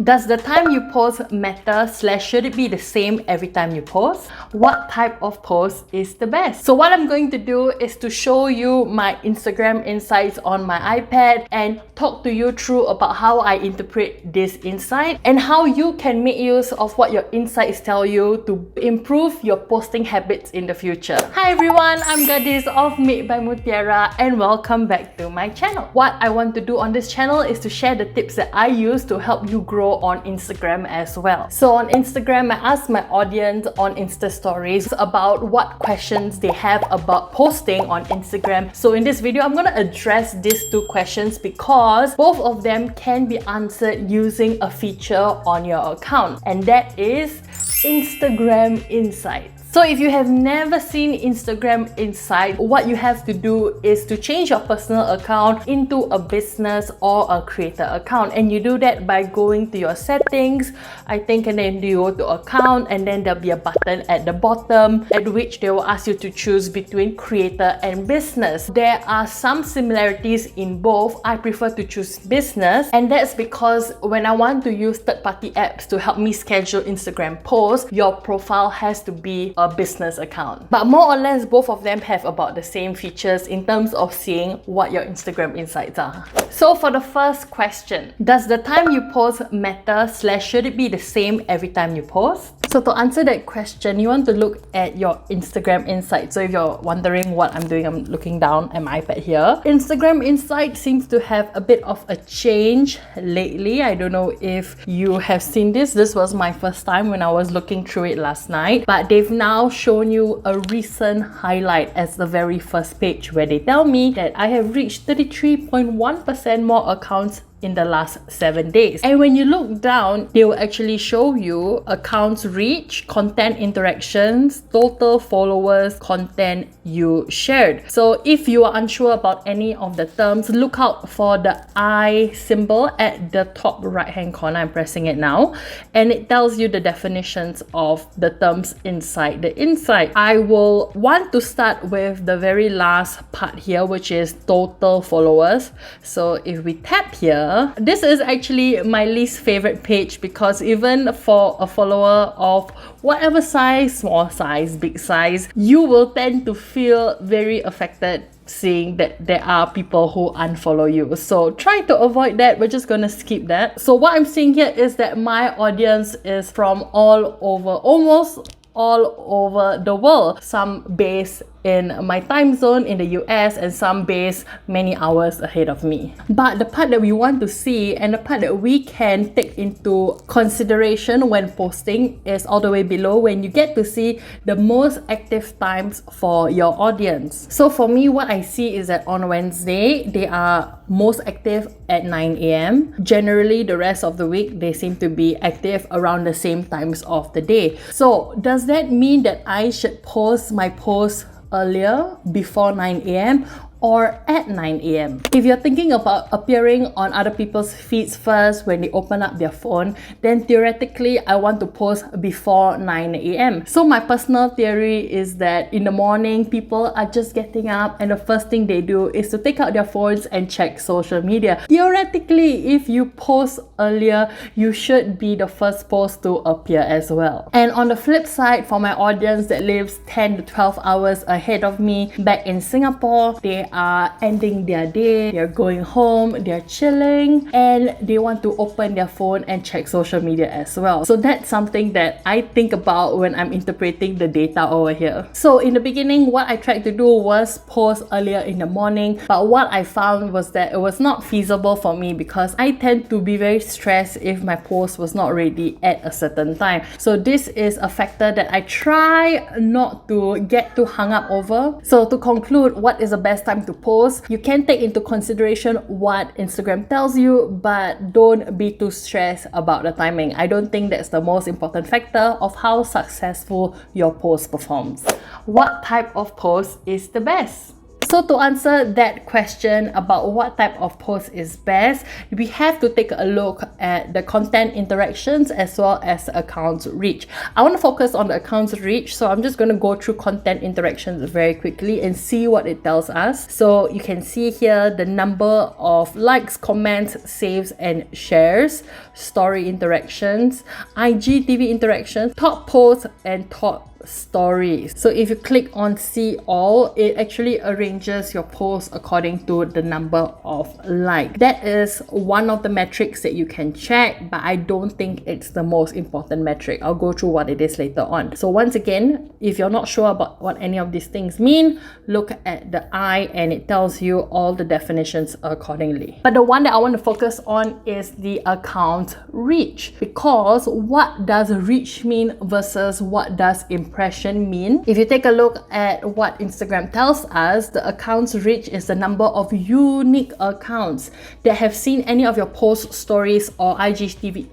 Does the time you post matter / should it be the same every time you post? What type of post is the best? So what I'm going to do is to show you my Instagram insights on my iPad and talk to you through about how I interpret this insight and how you can make use of what your insights tell you to improve your posting habits in the future. Hi everyone, I'm Gadis of Made by Mutiara and welcome back to my channel. What I want to do on this channel is to share the tips that I use to help you grow on Instagram as well. So on Instagram, I ask my audience on Insta stories about what questions they have about posting on Instagram. So in this video, I'm going to address these two questions because both of them can be answered using a feature on your account, and that is Instagram Insights. So if you have never seen Instagram Insight, what you have to do is to change your personal account into a business or a creator account, and you do that by going to your settings, I think, and then you go to account, and then there'll be a button at the bottom at which they will ask you to choose between creator and business. There are some similarities in both. I prefer to choose business, and that's because when I want to use third-party apps to help me schedule Instagram posts, your profile has to be a business account. But more or less, both of them have about the same features in terms of seeing what your Instagram insights are. So for the first question, does the time you post matter / should it be the same every time you post? So to answer that question, you want to look at your Instagram Insight. So if you're wondering what I'm doing, I'm looking down at my iPad here. Instagram Insight seems to have a bit of a change lately. I don't know if you have seen this. This was my first time when I was looking through it last night. But they've now shown you a recent highlight as the very first page where they tell me that I have reached 33.1% more accounts in the last 7 days. And when you look down, they will actually show you accounts reach, content interactions, total followers, content you shared. So if you are unsure about any of the terms, look out for the I symbol at the top right hand corner. I'm pressing it now, and it tells you the definitions of the terms inside the insight. I will want to start with the very last part here, which is total followers. So if we tap here, this is actually my least favorite page because even for a follower of whatever size, small size, big size, you will tend to feel very affected seeing that there are people who unfollow you. So try to avoid that. We're just gonna skip that. So what I'm seeing here is that my audience is from all over, almost all over the world. Some based in my time zone in the US and some based many hours ahead of me. But the part that we want to see and the part that we can take into consideration when posting is all the way below, when you get to see the most active times for your audience. So for me, what I see is that on Wednesday, they are most active at 9 a.m. Generally, the rest of the week, they seem to be active around the same times of the day. So does that mean that I should post my post earlier, before 9 a.m. or at 9 a.m. If you're thinking about appearing on other people's feeds first when they open up their phone, then theoretically I want to post before 9 a.m. So my personal theory is that in the morning, people are just getting up and the first thing they do is to take out their phones and check social media. Theoretically, if you post earlier, you should be the first post to appear as well. And on the flip side, for my audience that lives 10 to 12 hours ahead of me back in Singapore, they are ending their day, they're going home, they're chilling, and they want to open their phone and check social media as well. So that's something that I think about when I'm interpreting the data over here. So in the beginning, what I tried to do was post earlier in the morning, but what I found was that it was not feasible for me because I tend to be very stressed if my post was not ready at a certain time. So this is a factor that I try not to get too hung up over. So to conclude, what is the best time to post? You can take into consideration what Instagram tells you, but don't be too stressed about the timing. I don't think that's the most important factor of how successful your post performs. What type of post is the best? So to answer that question about what type of post is best, we have to take a look at the content interactions as well as account reach. I want to focus on the account reach, so I'm just going to go through content interactions very quickly and see what it tells us. So you can see here the number of likes, comments, saves and shares, story interactions, IGTV interactions, top posts and top stories. So if you click on see all, it actually arranges your posts according to the number of likes. That is one of the metrics that you can check, but I don't think it's the most important metric. I'll go through what it is later on. So once again, if you're not sure about what any of these things mean, look at the I and it tells you all the definitions accordingly. But the one that I want to focus on is the account reach, because what does reach mean versus what does impression mean? If you take a look at what Instagram tells us, the accounts reach is the number of unique accounts that have seen any of your posts, stories or IGTV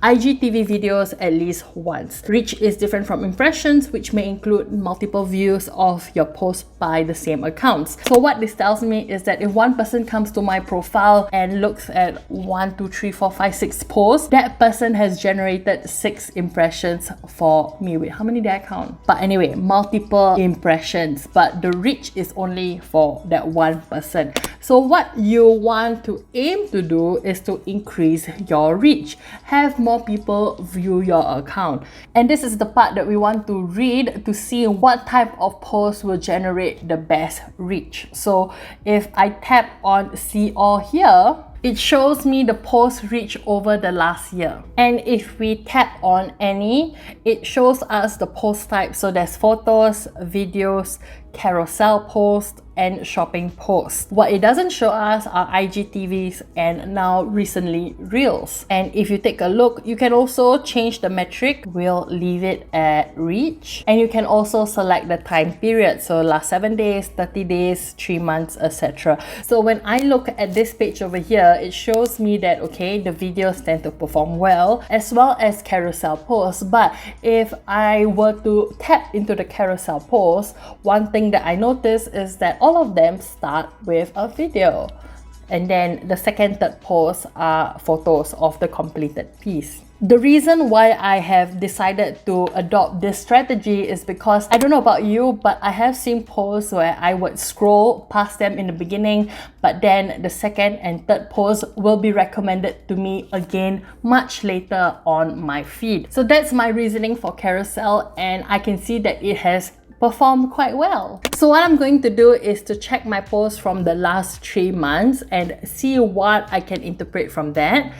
videos at least once. Reach is different from impressions, which may include multiple views of your post by the same accounts. So what this tells me is that if one person comes to my profile and looks at 1, 2, 3, 4, 5, 6 posts, that person has generated 6 impressions for me. Wait, how many did I count? But anyway, multiple impressions, but the reach is only for that one person. So what you want to aim to do is to increase your reach. Have more people view your account. And this is the part that we want to read to see what type of post will generate the best reach. So if I tap on see all here, it shows me the post reach over the last year. And if we tap on any, it shows us the post type. So there's photos, videos, carousel posts, and shopping posts. What it doesn't show us are IGTVs and now recently Reels. And if you take a look, you can also change the metric. We'll leave it at reach. And you can also select the time period. So last 7 days, 30 days, 3 months, etc. So when I look at this page over here, it shows me that, okay, the videos tend to perform well as carousel posts. But if I were to tap into the carousel posts, one thing that I notice is that all of them start with a video. And then the second, third posts are photos of the completed piece. The reason why I have decided to adopt this strategy is because, I don't know about you, but I have seen posts where I would scroll past them in the beginning, but then the second and third post will be recommended to me again much later on my feed. So that's my reasoning for carousel, and I can see that it has perform quite well. So what I'm going to do is to check my posts from the last 3 months and see what I can interpret from that.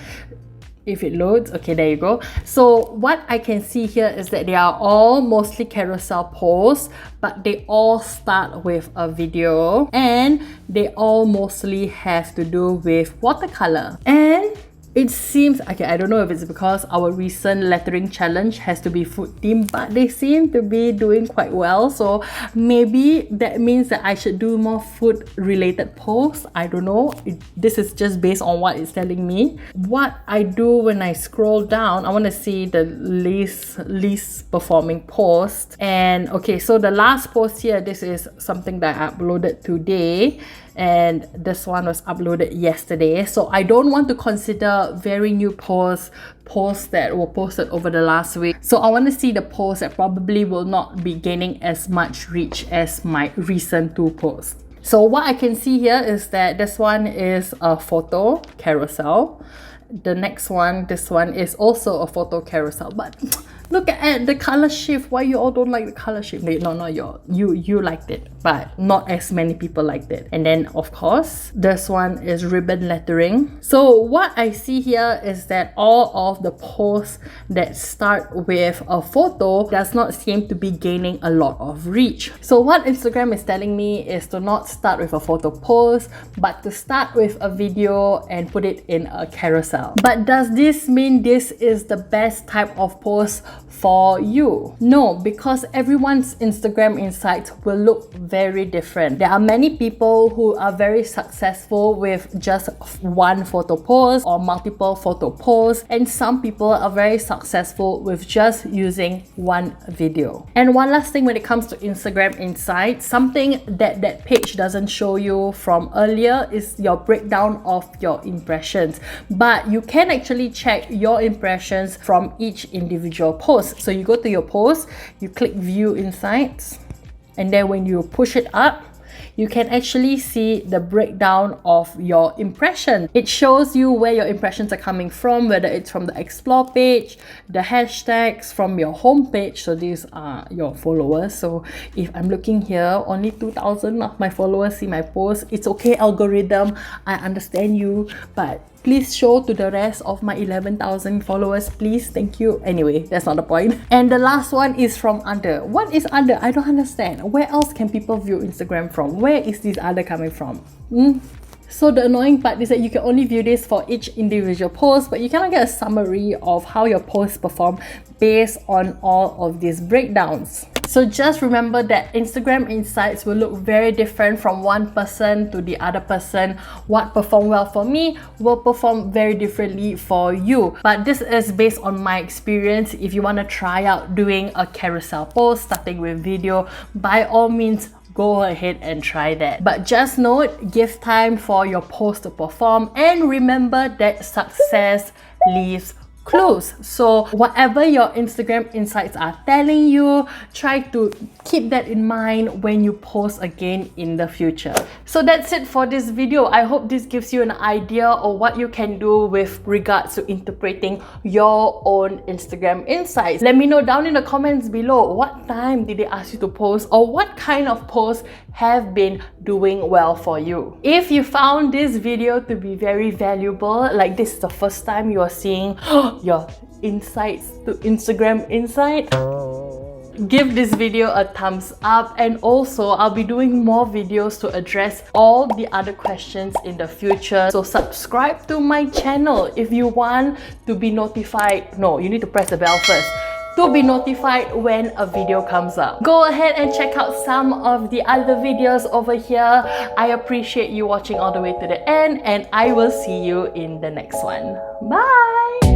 If it loads, okay, there you go. So what I can see here is that they are all mostly carousel posts, but they all start with a video and they all mostly have to do with watercolor. And it seems, okay, I don't know if it's because our recent lettering challenge has to be food themed, but they seem to be doing quite well. So maybe that means that I should do more food related posts. I don't know. This is just based on what it's telling me. What I do when I scroll down, I want to see the least performing post. And okay, so the last post here, this is something that I uploaded today. And this one was uploaded yesterday. So I don't want to consider very new posts that were posted over the last week. So I want to see the posts that probably will not be gaining as much reach as my recent 2 posts. So what I can see here is that this one is a photo carousel. The next one, this one is also a photo carousel, but look at the color shift. Why you all don't like the color shift? No, not you liked it, but not as many people liked it. And then of course, this one is ribbon lettering. So what I see here is that all of the posts that start with a photo does not seem to be gaining a lot of reach. So what Instagram is telling me is to not start with a photo post, but to start with a video and put it in a carousel. But does this mean this is the best type of post for you? No, because everyone's Instagram insights will look very different. There are many people who are very successful with just one photo post or multiple photo posts, and some people are very successful with just using one video. And one last thing when it comes to Instagram insights, something that page doesn't show you from earlier is your breakdown of your impressions, but you can actually check your impressions from each individual post. So you go to your post, you click view insights, and then when you push it up, you can actually see the breakdown of your impression. It shows you where your impressions are coming from, whether it's from the explore page, the hashtags, from your home page. So these are your followers. So if I'm looking here, only 2,000 of my followers see my post. It's okay, algorithm, I understand you, but please show to the rest of my 11,000 followers, please. Thank you. Anyway, that's not the point. And the last one is from other. What is other? I don't understand. Where else can people view Instagram from? Where is this other coming from? So the annoying part is that you can only view this for each individual post, but you cannot get a summary of how your posts perform based on all of these breakdowns. So just remember that Instagram insights will look very different from one person to the other person. What performed well for me will perform very differently for you. But this is based on my experience. If you want to try out doing a carousel post, starting with video, by all means, go ahead and try that. But just note, give time for your post to perform, and remember that success leaves clues. So whatever your Instagram insights are telling you, try to keep that in mind when you post again in the future. So that's it for this video. I hope this gives you an idea of what you can do with regards to interpreting your own Instagram insights. Let me know down in the comments below, what time did they ask you to post, or what kind of posts have been doing well for you. If you found this video to be very valuable, like this is the first time you are seeing your insights to Instagram insight, give this video a thumbs up. And also, I'll be doing more videos to address all the other questions in the future. So subscribe to my channel if you want to be notified. No, you need to press the bell first to be notified when a video comes up. Go ahead and check out some of the other videos over here. I appreciate you watching all the way to the end, and I will see you in the next one. Bye!